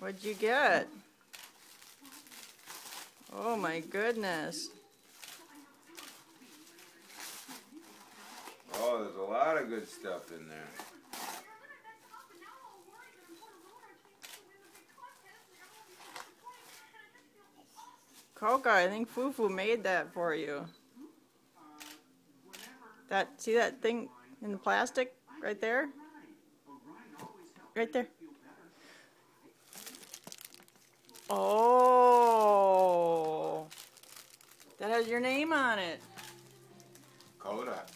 What'd you get? Oh my goodness. Oh, there's a lot of good stuff in there. Coca, I think Fufu made that for you. See that thing in the plastic right there? Right there. Oh, that has your name on it. Coda.